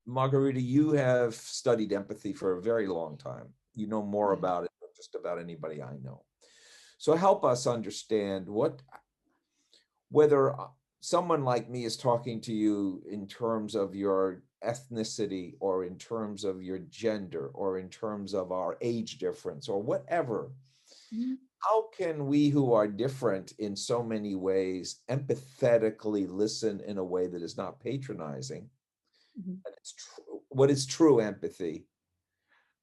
Margarita, you have studied empathy for a very long time. You know more Yeah. about it than just about anybody I know. So help us understand whether someone like me is talking to you in terms of your ethnicity or in terms of your gender or in terms of our age difference or whatever. Mhm. How can we who are different in so many ways empathetically listen in a way that is not patronizing? Mhm. And it's what is true empathy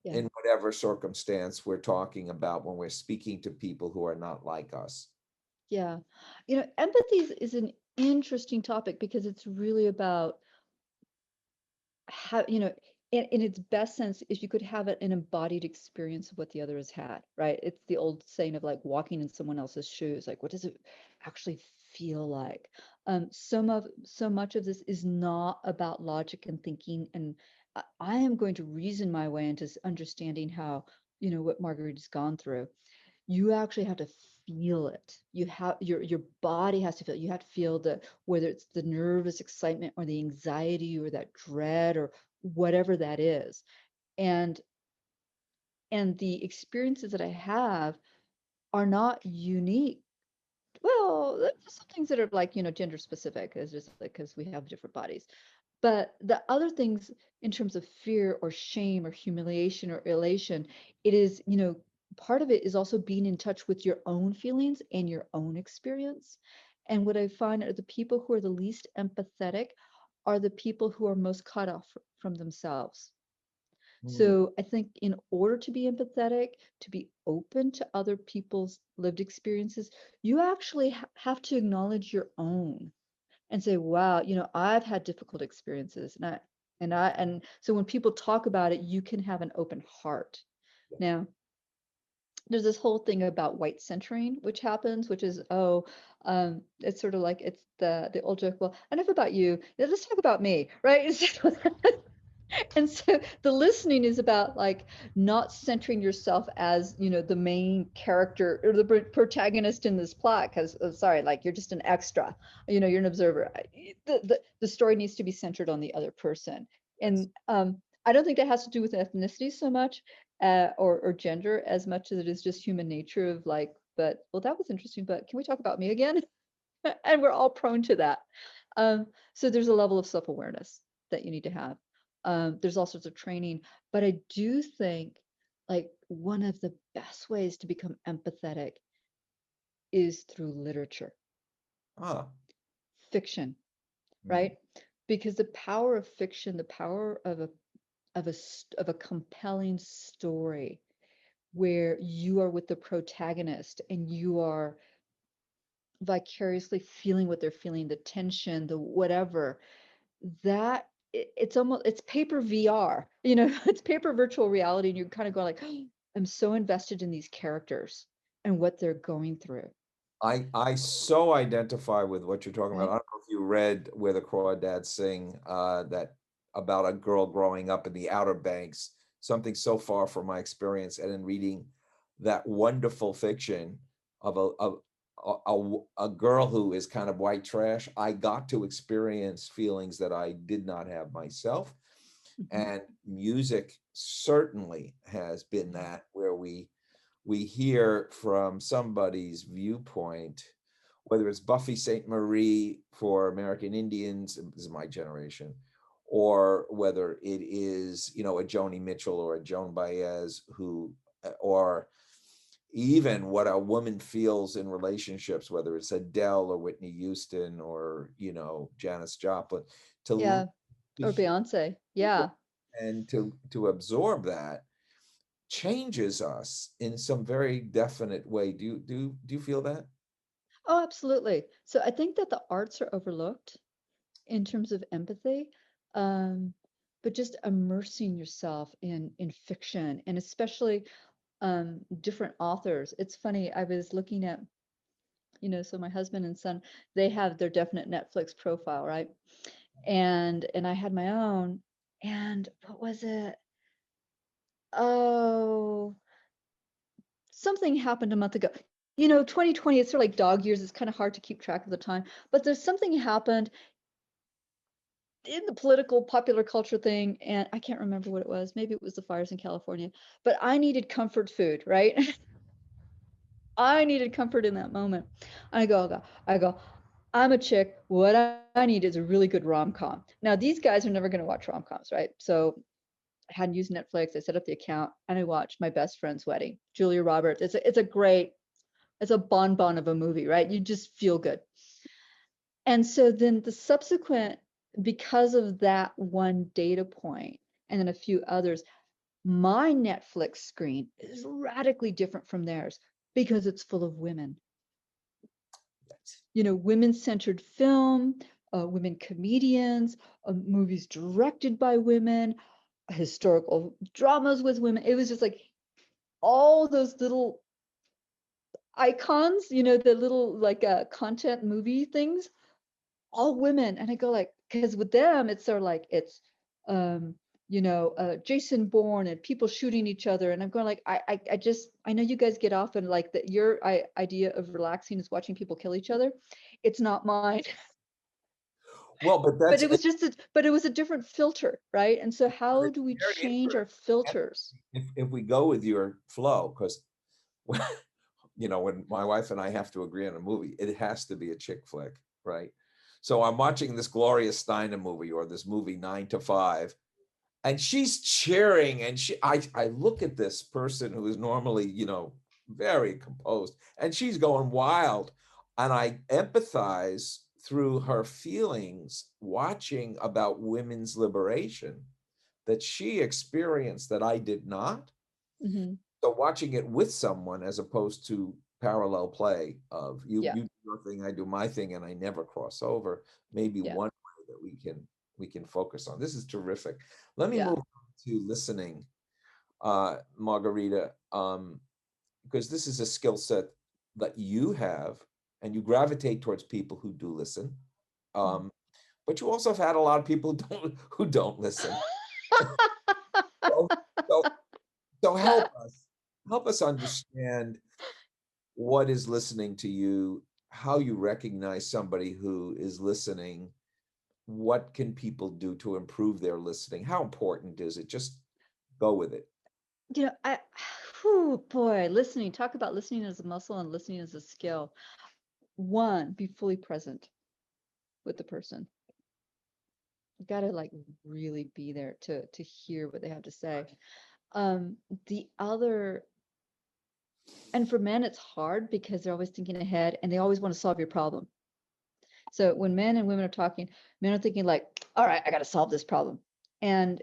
Yeah. in whatever circumstance we're talking about when we're speaking to people who are not like us. Yeah. Empathy is an interesting topic because it's really about how, in its best sense, if you could have an embodied experience of what the other has had, right? It's the old saying of like walking in someone else's shoes. Like, what does it actually feel like? So much of this is not about logic and thinking, and I am going to reason my way into understanding how, what Marguerite's gone through. You actually have to feel it. You have your body has to feel it. You have to feel the whether it's the nervous excitement or the anxiety or that dread or whatever that is. And the experiences that I have are not unique. Well, there's some things that are like, gender specific, is just like because we have different bodies. But the other things in terms of fear or shame or humiliation or elation, it is, part of it is also being in touch with your own feelings and your own experience. And what I find are the people who are the least empathetic are the people who are most cut off from themselves. Hmm. So I think in order to be empathetic, to be open to other people's lived experiences, you actually have to acknowledge your own and say, wow, I've had difficult experiences. And so when people talk about it, you can have an open heart. Now, there's this whole thing about white centering, which happens, which is, it's sort of like it's the old joke, well, enough about you. Let's talk about me, right? And so the listening is about like not centering yourself as, the main character or the protagonist in this plot, because sorry, like you're just an extra, you're an observer. The story needs to be centered on the other person. Yes. And I don't think that has to do with ethnicity so much, or gender, as much as it is just human nature of like, but well, that was interesting, but can we talk about me again? And we're all prone to that. So there's a level of self-awareness that you need to have. There's all sorts of training, but I do think like one of the best ways to become empathetic is through literature, Ah. fiction, Hmm. right? Because the power of fiction, the power of a compelling story where you are with the protagonist and you are vicariously feeling what they're feeling, the tension, the whatever, that it's almost it's paper VR, it's paper virtual reality, and you're kind of going like, "Oh, I'm so invested in these characters and what they're going through." I so identify with what you're talking about. I Right? don't know if you read Where the Crawdads Sing, that about a girl growing up in the Outer Banks, something so far from my experience, and in reading that wonderful fiction of a girl who is kind of white trash, I got to experience feelings that I did not have myself. Mhm. And music certainly has been Yeah. that, where we hear from somebody's viewpoint, whether it's Buffy St. Marie for American Indians, this is my generation, or whether it is, a Joni Mitchell or a Joan Baez or even what a woman feels in relationships, whether it's Adele or Whitney Houston or, Janis Joplin, to, Yeah. to Or hear Beyonce. Yeah. and to absorb that changes us in some very definite way. Do you feel that? Oh, absolutely. So I think that the arts are overlooked in terms of empathy. Um, but just immersing yourself in fiction, and especially different authors. It's funny, I was looking at, so my husband and son, they have their definite Netflix profile, right? And I had my own, and what was it? Oh, something happened a month ago. 2020, it's sort of like dog years. It's kind of hard to keep track of the time. But there's something happened, in the political popular culture thing, and I can't remember what it was. Maybe it was the fires in California, but I needed comfort food, right? I needed comfort in that moment. I go, I'm a chick. What I need is a really good rom-com. Now, these guys are never going to watch rom-coms, right? So I hadn't used Netflix. I set up the account and I watched My Best Friend's Wedding. Julia Roberts. It's a great, it's a bonbon of a movie, right? You just feel good. And so then the subsequent, because of that one data point and then a few others, my Netflix screen is radically different from theirs because it's full of women. You know, women-centered film, women comedians, movies directed by women, historical dramas with women. It was just like all those little icons, you know, the little like content movie things, all women. And I go like, because with them, it's sort of like it's you know, Jason Bourne and people shooting each other. And I'm going like, I just, I know you guys get off and like that your idea of relaxing is watching people kill each other. It's not mine. Well, but But that's it was just a, but it was a different filter, right? And so how it's do we very change our interesting. filters? If we go with your flow, because you know, when my wife and I have to agree on a movie, it has to be a chick flick, right? So I'm watching this Gloria Steinem movie or this movie 9 to 5, and she's cheering, and I look at this person who is normally, you know, very composed, and she's going wild, and I empathize through her feelings watching about women's liberation that she experienced that I did not. Hmm. So watching it with someone as opposed to parallel play of Yeah, you do your thing, I do my thing, and I never cross over, maybe yeah, one way that we can focus on. This is terrific. Let me yeah. move on to listening, Margarita, because this is a skill set that you have, and you gravitate towards people who do listen. Mhm. Um, but you also have had a lot of people who don't listen. So, so, so help us understand what is listening to you, how you recognize somebody who is listening, what can people do to improve their listening? How important is it? Just go with it. You know, whew, boy, listening, talk about listening as a muscle and listening as a skill. One, be fully present with the person. You gotta like really be there to hear what they have to say. Um, the other, and for men, it's hard because they're always thinking ahead and they always want to solve your problem. So when men and women are talking, men are thinking like, all right, I got to solve this problem. And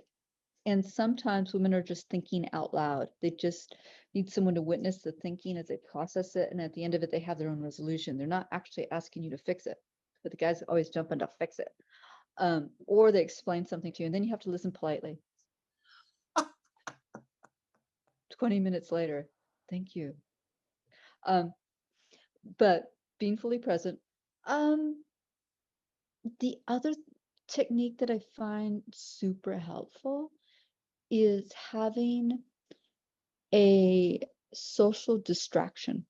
and sometimes women are just thinking out loud. They just need someone to witness the thinking as they process it. And at the end of it, they have their own resolution. They're not actually asking you to fix it, but the guys always jump in to fix it. Or they explain something to you, and then you have to listen politely. 20 minutes later, thank you. Um, but being fully present. Um, the other technique that I find super helpful is having a social distraction.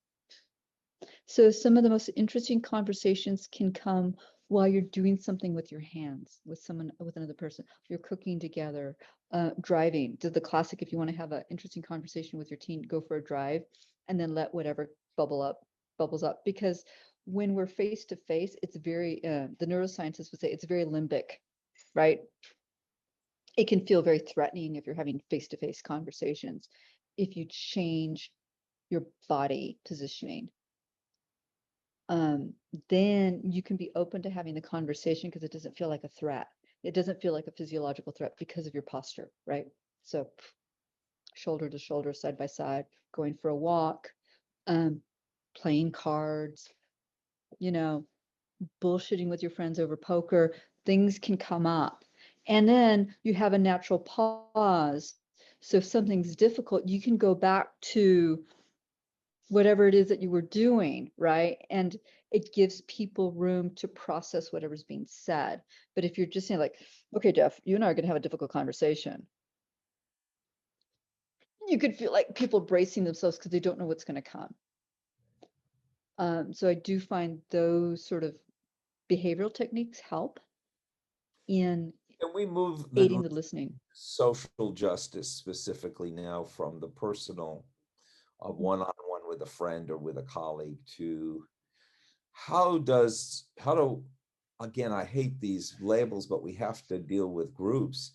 So some of the most interesting conversations can come while you're doing something with your hands, with someone, with another person. You're cooking together, driving. The classic, if you want to have an interesting conversation with your teen, go for a drive and then let whatever bubbles up. Because when we're face to face, it's very, the neuroscientists would say it's very limbic, right? It can feel very threatening if you're having face to face conversations. If you change your body positioning, um, then you can be open to having the conversation because it doesn't feel like a threat. It doesn't feel like a physiological threat because of your posture, right? So shoulder to shoulder, side by side, going for a walk, um, playing cards, you know, bullshitting with your friends over poker, things can come up. And then you have a natural pause. So if something's difficult, you can go back to whatever it is that you were doing, right? And it gives people room to process whatever's being said. But if you're just saying like, okay, Jeff, you and I are going to have a difficult conversation, you could feel like people bracing themselves because they don't know what's going to come. So I do find those sort of behavioral techniques help in Can we move aiding the the listening. social justice specifically now from the personal of Mhm. one-on-one with a friend or with a colleague to how do again, I hate these labels, but we have to deal with groups.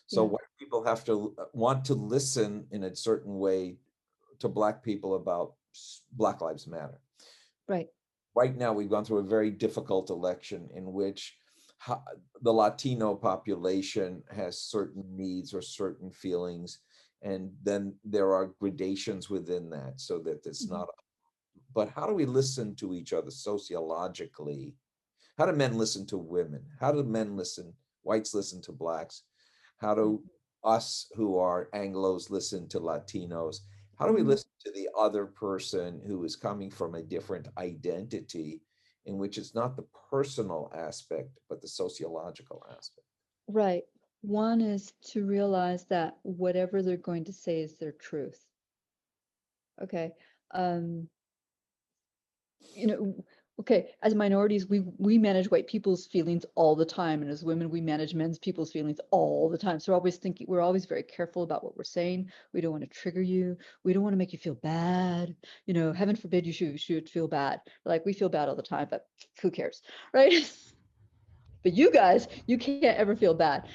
So Yeah, white people have to want to listen in a certain way to Black people about Black Lives Matter. right. Right now, we've gone through a very difficult election in which ho- the Latino population has certain needs or certain feelings, and then there are gradations within that so that it's Mhm. not. But how do we listen to each other sociologically? How do men listen to women? How do men listen, whites listen to blacks? How Yeah. do us who are Anglos listen to Latinos? How do we Mhm. listen to the other person who is coming from a different identity in which it's not the personal aspect, but the sociological aspect? Right. One is to realize that whatever they're going to say is their truth. Okay. Um, you know, okay, as minorities, we manage white people's feelings all the time, and as women, we manage men's people's feelings all the time. So we're always very careful about what we're saying. We don't want to trigger you. We don't want to make you feel bad. Heaven forbid you should feel bad. Like we feel bad all the time, but who cares, right? But you guys, you can't ever feel bad.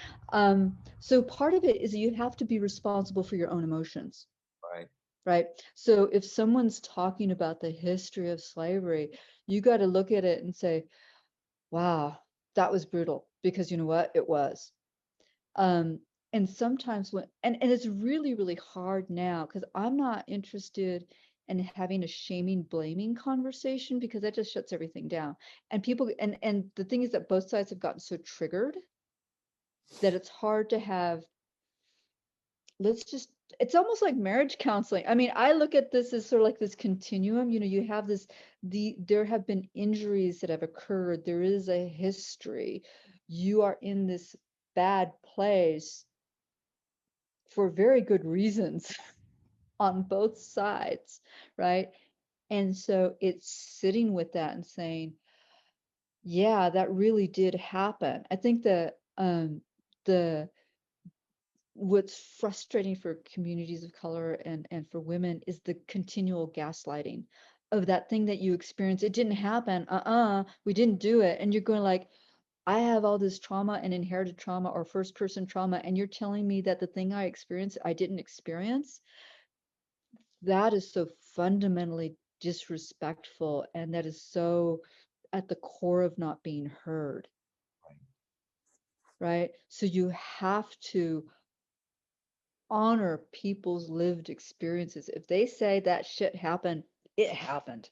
So part of it is you have to be responsible for your own emotions, Right. right? So if someone's talking about the history of slavery, you got to look at it and say, wow, that was brutal, because you know what? It was. Um, and sometimes and it's really, really hard now because I'm not interested in having a shaming, blaming conversation because that just shuts everything down. And and the thing is that both sides have gotten so triggered that it's hard to have, let's just, it's almost like marriage counseling. I mean, I look at this as sort of like this continuum. You have there have been injuries that have occurred. There is a history. You are in this bad place for very good reasons on both sides, right? And so it's sitting with that and saying, yeah, that really did happen. I think that the what's frustrating for communities of color and for women is the continual gaslighting of that thing that you experience. It didn't happen. We didn't do it. And you're going like, I have all this trauma and inherited trauma or first person trauma, and you're telling me that the thing I experienced, I didn't experience. That is so fundamentally disrespectful, and that is so at the core of not being heard, right? So you have to honor people's lived experiences. If they say that shit happened, it happened,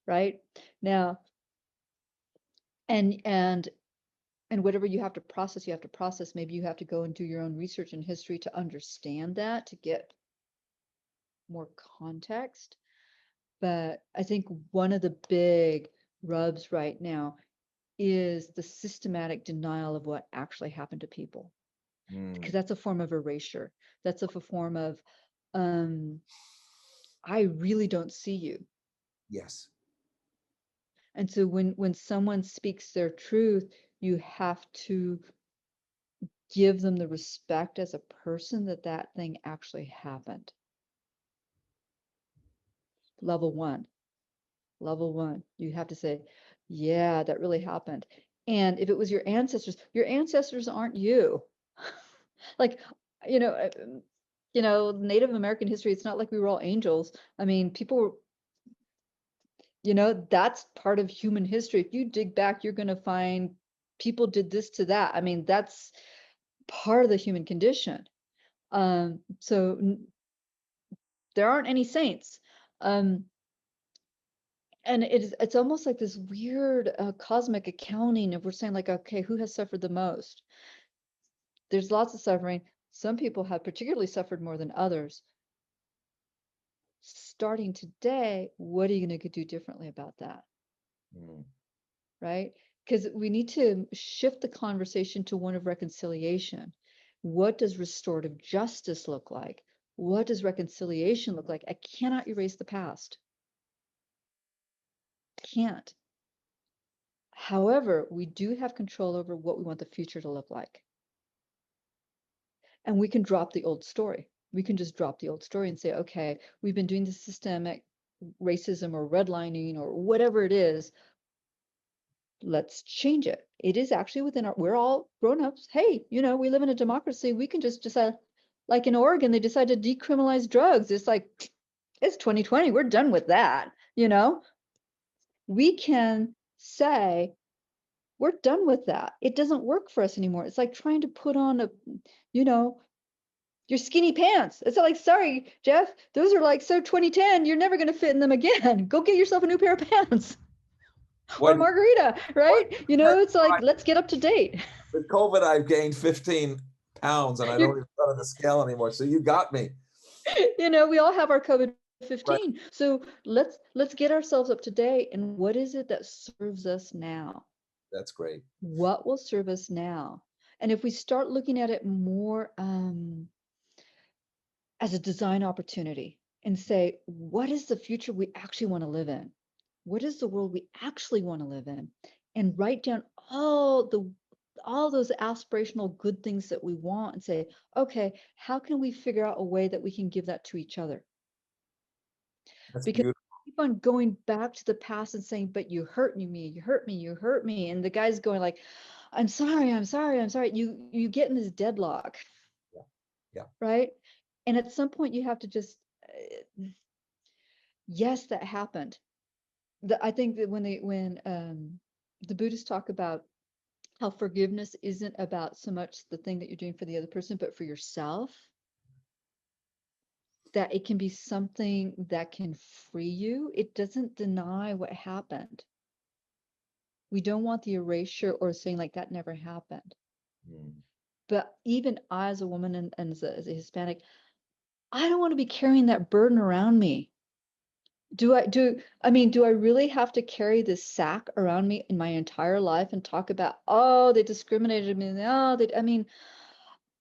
right? Now, and and and whatever you have to process, you have to process. Maybe you have to go and do your own research and history to understand that, to get more context. But I think one of the big rubs right now is the systematic denial of what actually happened to people, because Mm, that's a form of erasure. That's a form of, um, I really don't see you. yes. And so when someone speaks their truth, you have to give them the respect as a person that that thing actually happened. Level one, level one, you have to say, yeah, that really happened. And if it was your ancestors aren't you. Like, you know, uh, um, Native American history, it's not like we were all angels. I mean, that's part of human history. If you dig back, you're going to find people did this to that. I mean, that's part of the human condition. So there aren't any saints. Um, and it's almost like this weird cosmic accounting of we're saying like, okay, who has suffered the most? There's lots of suffering. Some people have particularly suffered more than others. Starting today, what are you going to do differently about that? Mm, Right? Because we need to shift the conversation to one of reconciliation. What does restorative justice look like? What does reconciliation look like? I cannot erase the past. Can't. However, we do have control over what we want the future to look like. And we can drop the old story. We can just drop the old story and say, okay, we've been doing this systemic racism or redlining or whatever it is. Let's change it. It is actually within our, we're all grown-ups. Hey, we live in a democracy. We can just decide, like in Oregon, they decided to decriminalize drugs. It's like, it's 2020. We're done with that. We can say, we're done with that. It doesn't work for us anymore. It's like trying to put on your skinny pants. It's like, sorry, Jeff, those are like so 2010, you're never going to fit in them again. Go get yourself a new pair of pants. Or What, Margarita, right? It's like, let's get up to date. with COVID, I've gained 15 pounds and I don't even run on the scale anymore. So you got me. We all have our COVID Right. 15. So let's get ourselves up to date. And what is it that serves us now? That's great. What will serve us now? And if we start looking at it more as a design opportunity and say, what is the future we actually want to live in? What is the world we actually want to live in? And write down all those aspirational good things that we want and say, okay, how can we figure out a way that we can give that to each other? That's Because beautiful. we keep on going back to the past and saying, but you hurt me, you hurt me, you hurt me. And the guy's going like, I'm sorry, I'm sorry, I'm sorry. You get in this deadlock. Yeah. Yeah. Right? And at some point you have to just, yes, that happened. I think that when the Buddhists talk about how forgiveness isn't about so much the thing that you're doing for the other person, but for yourself, that it can be something that can free you. It doesn't deny what happened. We don't want the erasure or saying like that never happened. Mm. But even I, as a woman and as a Hispanic, I don't want to be carrying that burden around me. Do I really have to carry this sack around me in my entire life and talk about, oh, they discriminated me? Oh,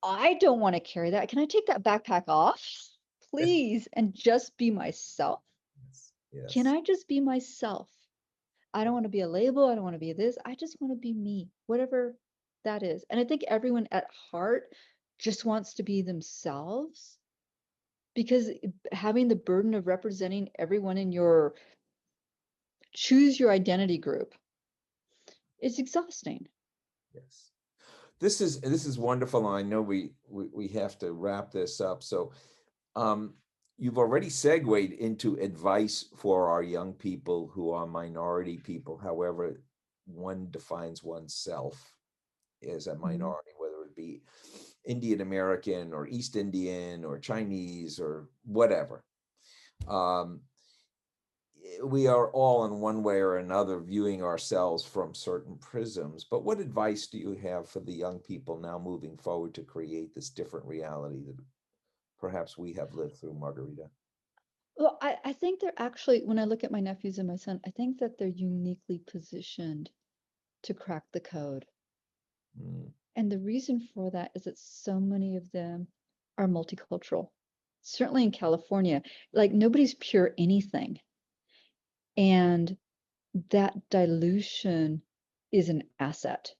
I don't want to carry that. Can I take that backpack off, please, and just be myself? Yes. Can Yes. I just be myself? I don't want to be a label. I don't want to be this. I just want to be me, whatever that is. And I think everyone at heart just wants to be themselves, because having the burden of representing everyone in your choose your identity group is exhausting. Yes. This is wonderful. I know we have to wrap this up. So um, you've already segued into advice for our young people who are minority people, however one defines oneself as a Mhm. minority, whether it be Indian American or East Indian or Chinese or whatever. Um, we are all in one way or another viewing ourselves from certain prisms. But what advice do you have for the young people now moving forward to create this different reality that perhaps we have lived through, Margarita? Well, I think they're actually, when I look at my nephews and my son, I think that they're uniquely positioned to crack the code. Mm. And the reason for that is that so many of them are multicultural. Certainly in California, like nobody's pure anything. And that dilution is an asset.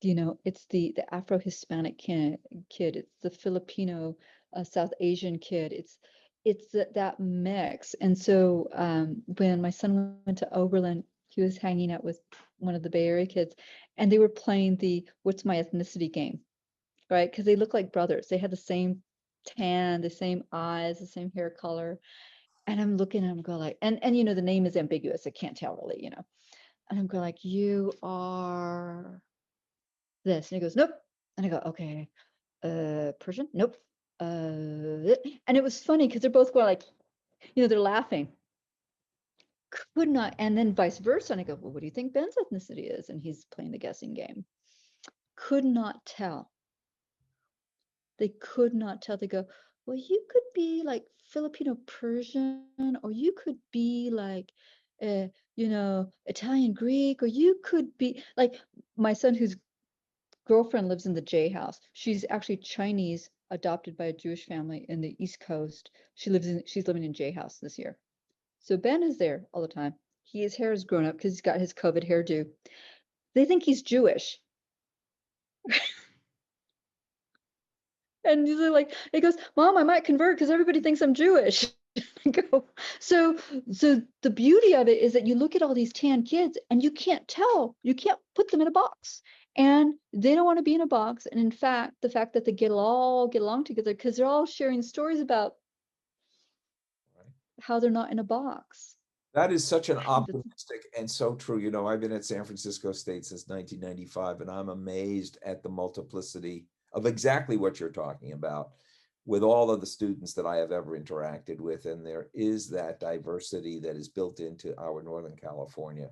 It's the Afro-Hispanic kid, it's the Filipino, South Asian kid, it's that mix. And so when my son went to Oberlin, he was hanging out with one of the Bay Area kids, and they were playing the "What's my ethnicity" game, right? Because they look like brothers. They had the same tan, the same eyes, the same hair color. And I'm looking at him, go like, and the name is ambiguous. I can't tell really. And I'm going like, you are this. And he goes, nope. And I go, okay, Persian? Nope. And it was funny because they're both going like, they're laughing. Could not, and then vice versa. And I go, well, what do you think Ben's ethnicity is? And he's playing the guessing game. Could not tell. They could not tell. They go, well, you could be like Filipino Persian, or you could be like, Italian Greek, or you could be like my son, whose girlfriend lives in the J house. She's actually Chinese, adopted by a Jewish family in the East Coast. She's living in J house this year. So Ben is there all the time. His hair is grown up because he's got his COVID hairdo. They think he's Jewish. And he's like, he goes, Mom, I might convert because everybody thinks I'm Jewish. I go, so so the beauty of it is that you look at all these tan kids and you can't tell, you can't put them in a box. And they don't want to be in a box. And in fact, the fact that they get along together because they're all sharing stories about Right. how they're not in a box. That is such an And the- optimistic and so true. You know, I've been at San Francisco State since 1995, and I'm amazed at the multiplicity of exactly what you're talking about with all of the students that I have ever interacted with. And there is that diversity that is built into our Northern California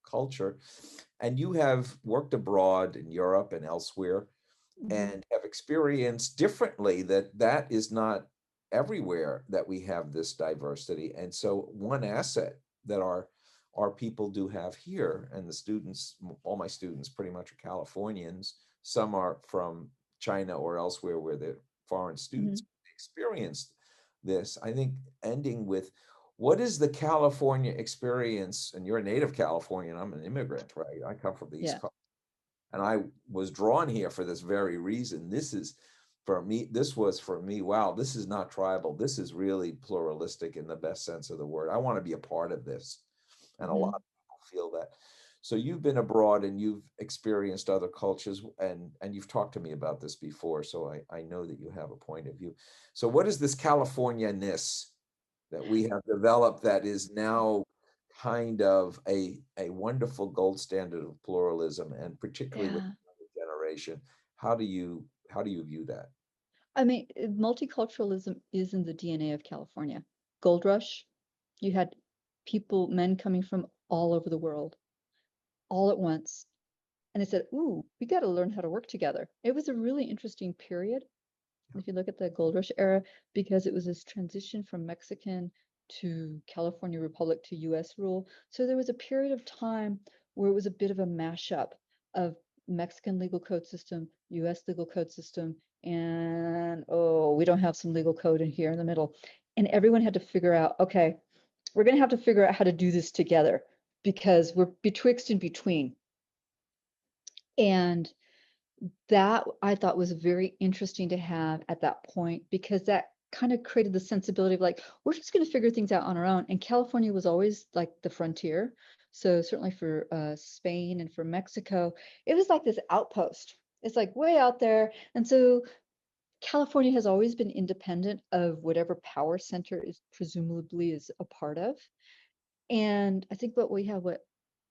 culture. And you have worked abroad in Europe and elsewhere Mhm, and have experienced differently that that is not everywhere that we have this diversity. And so one asset that our people do have here, and the students, all my students pretty much are Californians, some are from China or elsewhere where they're foreign students, mhm. experienced this. I think ending with what is the California experience? And you're a native Californian, I'm an immigrant, right? I come from the East Yeah, Coast. And I was drawn here for this very reason. This was for me, wow, this is not tribal. This is really pluralistic in the best sense of the word. I want to be a part of this. And a lot mhm, of people feel that. So you've been abroad and you've experienced other cultures and you've talked to me about this before. So I know that you have a point of view. So what is this California-ness that we have developed that is now kind of a wonderful gold standard of pluralism, and particularly with yeah. the younger generation? How do you view that? I mean, multiculturalism is in the DNA of California. Gold Rush, you had men coming from all over the world, all at once. And they said, ooh, we got to learn how to work together. It was a really interesting period. If you look at the Gold Rush era, because it was this transition from Mexican to California Republic to US rule. So there was a period of time where it was a bit of a mashup of Mexican legal code system, US legal code system, and oh, we don't have some legal code in here in the middle. And everyone had to figure out, okay, we're going to have to figure out how to do this together because we're betwixt and between. And that I thought was very interesting to have at that point because that kind of created the sensibility of like, we're just going to figure things out on our own. And California was always like the frontier. So certainly for Spain and for Mexico, it was like this outpost. It's like way out there. And so California has always been independent of whatever power center is presumably is a part of. And I think what we have, what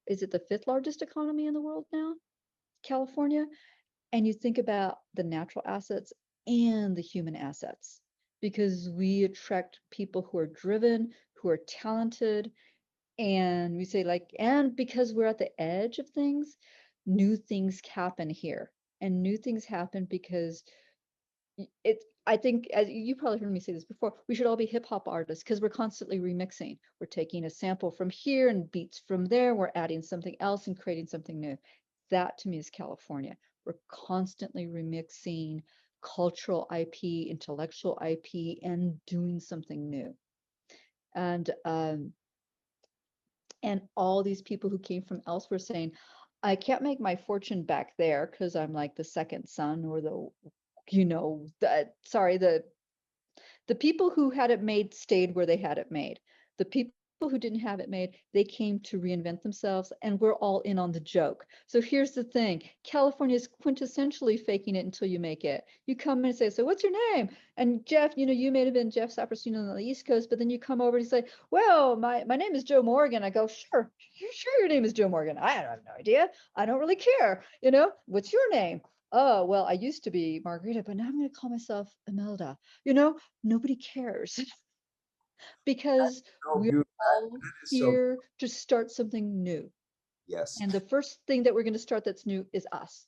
is it, the fifth largest economy in the world now? California. And you think about the natural assets and the human assets because we attract people who are driven, who are talented, and we say like, and because we're at the edge of things, new things happen here. And new things happen because I think, as you probably heard me say this before, we should all be hip hop artists because we're constantly remixing. We're taking a sample from here and beats from there. We're adding something else and creating something new. That to me is California. We're constantly remixing cultural IP, intellectual IP, and doing something new. And and all these people who came from elsewhere saying, I can't make my fortune back there because I'm like the second son or the people who had it made stayed where they had it made. The people who didn't have it made, they came to reinvent themselves, and we're all in on the joke. So here's the thing: California is quintessentially faking it until you make it. You come in and say, "So what's your name?" And Jeff, you may have been Jeff Saperstein on the East Coast, but then you come over and say, "Well, my name is Joe Morgan." I go, "Sure, you're sure your name is Joe Morgan? I have no idea. I don't really care. What's your name?" Oh, well, I used to be Margarita, but now I'm going to call myself Imelda. You know, Nobody cares because So we're beautiful. all That is so, here to start something new. yes. And the first thing that we're going to start that's new is us.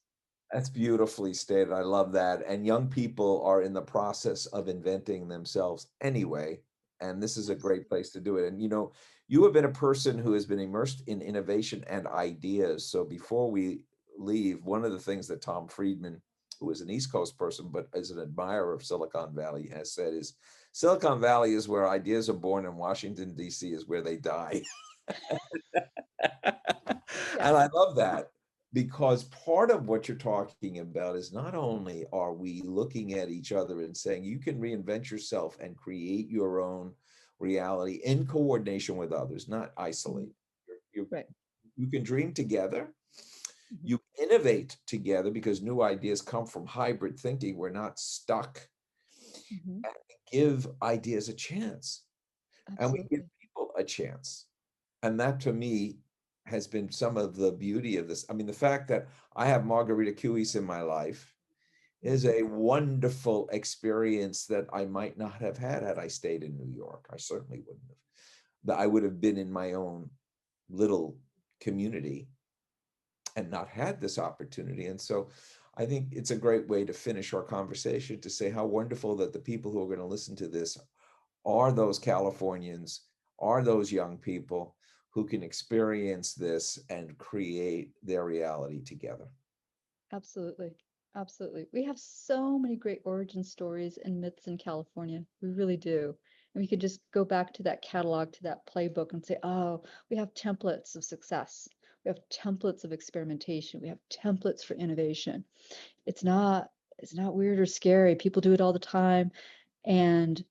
That's beautifully stated. I love that. And young people are in the process of inventing themselves anyway. And this is a great Absolutely. place to do it. And you have been a person who has been immersed in innovation and ideas. So before we leave, one of the things that Tom Friedman, who is an East Coast person, but is an admirer of Silicon Valley, has said is Silicon Valley is where ideas are born and Washington, D.C. is where they die. Yeah. And I love that. because part of what you're talking about is not only are we looking at each other and saying you can reinvent yourself and create your own reality in coordination with others, not Mhm. isolate. You, Right. you can dream together, Mhm. you innovate together because new ideas come from hybrid thinking. We're not stuck, Mhm. and we give ideas a chance, and we give Absolutely. people a chance. And that to me has been some of the beauty of this. I mean, the fact that I have Margarita Cuis in my life is Mhm. a wonderful experience that I might not have had I stayed in New York. I certainly wouldn't have. That I would have been in my own little community and not had this opportunity. And so I think it's a great way to finish our conversation to say how wonderful that the people who are going to listen to this are those Californians, are those young people who can experience this and create their reality together. Absolutely. Absolutely. We have so many great origin stories and myths in California. We really do. And we could just go back to that catalog, to that playbook and say, oh, we have templates of success. We have templates of experimentation. We have templates for innovation. It's not it's not weird or scary. People do it all the time, and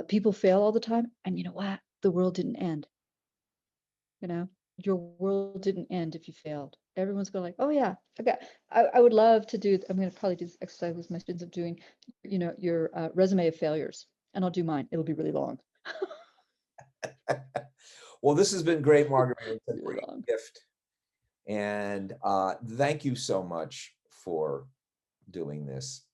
people fail all the time. And you know what? The world didn't end. You know, your world didn't end if you failed. Everyone's going like, oh yeah, okay. I would love to do. I'm going to probably do this exercise with my students of doing, your resume of failures, and I'll do mine. It'll be really long, Well, this has been great, Margarita. It's a really great long. gift. And thank you so much for doing this.